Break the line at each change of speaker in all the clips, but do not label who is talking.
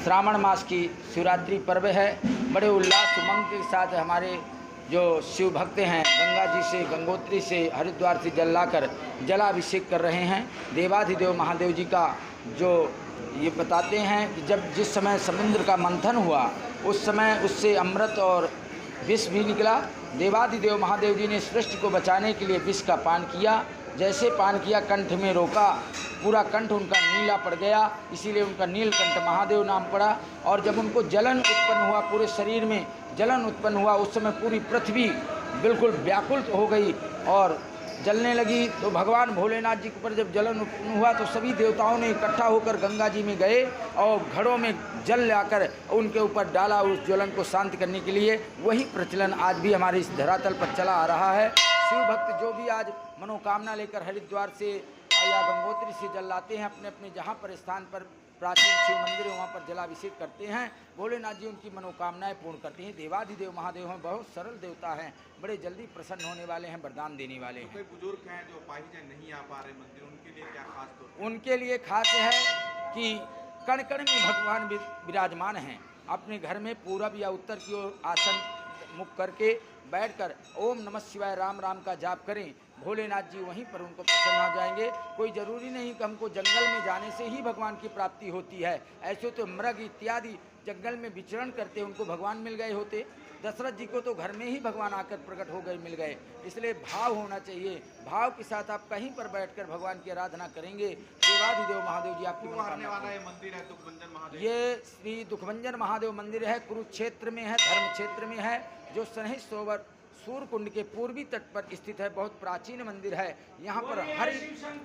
श्रावण मास की शिवरात्रि पर्व है। बड़े उल्लास उमंग के साथ हमारे जो शिव भक्त हैं गंगा जी से, गंगोत्री से, हरिद्वार से जल लाकर जलाभिषेक कर रहे हैं। देवाधिदेव महादेव जी का जो ये बताते हैं कि जब जिस समय समुद्र का मंथन हुआ उस समय उससे अमृत और विष भी निकला। देवाधिदेव महादेव जी ने सृष्टि को बचाने के लिए विष का पान किया। जैसे पान किया, कंठ में रोका, पूरा कंठ उनका नीला पड़ गया, इसीलिए उनका नीलकंठ महादेव नाम पड़ा। और जब उनको जलन उत्पन्न हुआ, पूरे शरीर में जलन उत्पन्न हुआ, उस समय पूरी पृथ्वी बिल्कुल व्याकुल हो गई और जलने लगी। तो भगवान भोलेनाथ जी के ऊपर जब जलन उत्पन्न हुआ तो सभी देवताओं ने इकट्ठा होकर गंगा जी में गए और घड़ों में जल लाकर उनके ऊपर डाला उस ज्वलन को शांत करने के लिए। वही प्रचलन आज भी हमारे इस धरातल पर चला आ रहा है। शिव भक्त जो भी आज मनोकामना लेकर हरिद्वार से या गंगोत्री से जल लाते हैं, अपने अपने जहाँ पर स्थान पर प्राचीन शिव मंदिर है वहाँ पर जलाभिषेक करते हैं, भोलेनाथ जी उनकी मनोकामनाएं पूर्ण करते हैं। देवाधिदेव महादेव हैं, बहुत सरल देवता हैं, बड़े जल्दी प्रसन्न होने वाले हैं, वरदान देने वाले हैं।
कोई बुजुर्ग हैं जो अपाहिज नहीं आ पा रहे मंदिर, उनके लिए क्या खास तौर पर?
उनके लिए खास है कि कण कण में भगवान विराजमान हैं। अपने घर में पूरब या उत्तर की ओर आसन मुख करके बैठकर ओम नमः शिवाय राम राम का जाप करें, भोलेनाथ जी वहीं पर उनको प्रसन्न हो जाएंगे। कोई ज़रूरी नहीं कि हमको जंगल में जाने से ही भगवान की प्राप्ति होती है। ऐसे तो मृग इत्यादि जंगल में विचरण करते उनको भगवान मिल गए होते। दशरथ जी को तो घर में ही भगवान आकर प्रकट हो गए, मिल गए। इसलिए भाव होना चाहिए, भाव के साथ आप कहीं पर बैठकर भगवान की आराधना करेंगे। देवाधिदेव महादेव जी आपकी
वाला ये मंदिर है दुखभंजन महादेव।
ये श्री दुखभंजन महादेव मंदिर है, कुरुक्षेत्र में है, धर्म क्षेत्र में है, जो सन्निहित सरोवर सूर्य कुंड के पूर्वी तट पर स्थित है। बहुत प्राचीन मंदिर है। यहाँ पर हर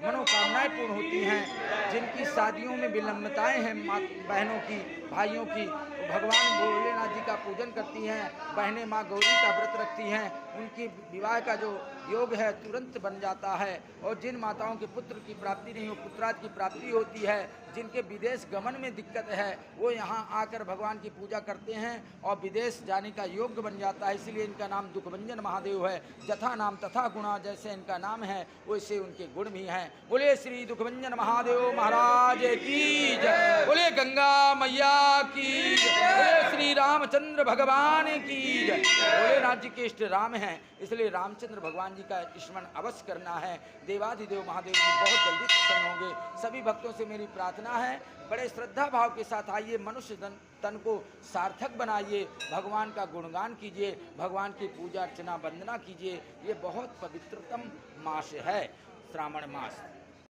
मनोकामनाएं पूर्ण होती हैं। जिनकी शादियों में विलंबताएं हैं, माँ बहनों की, भाइयों की, भगवान भोलेनाथ जी का पूजन करती हैं। बहनें माँ गौरी का व्रत रखती हैं, उनकी विवाह का जो योग है तुरंत बन जाता है। और जिन माताओं के पुत्र की प्राप्ति नहीं हो, पुत्राद की प्राप्ति होती है, जिनके विदेश गमन में दिक्कत है, वो यहाँ आकर भगवान की पूजा करते हैं और विदेश जाने का योग्य बन जाता है। इसलिए इनका नाम दुखभंजन महादेव है। जथा नाम तथा गुणा, जैसे इनका नाम है वैसे उनके गुण भी हैं। बोले श्री दुखभंजन महादेव महाराज की जय, बोले गंगा मैया की जय, बोले श्री रामचंद्र भगवान की जय। भोलेनाथ जी के इष्ट राम हैं, इसलिए रामचंद्र भगवान जी का स्मरण अवश्य करना है। देवाधिदेव महादेव जी बहुत जल्दी प्रसन्न होंगे। सभी भक्तों से मेरी प्रार्थना है, बड़े श्रद्धा भाव के साथ आइए, मनुष्य तन को सार्थक बनाइए, भगवान का गुणगान कीजिए, भगवान की पूजा अर्चना वंदना कीजिए। ये बहुत पवित्रतम मास है श्रावण मास।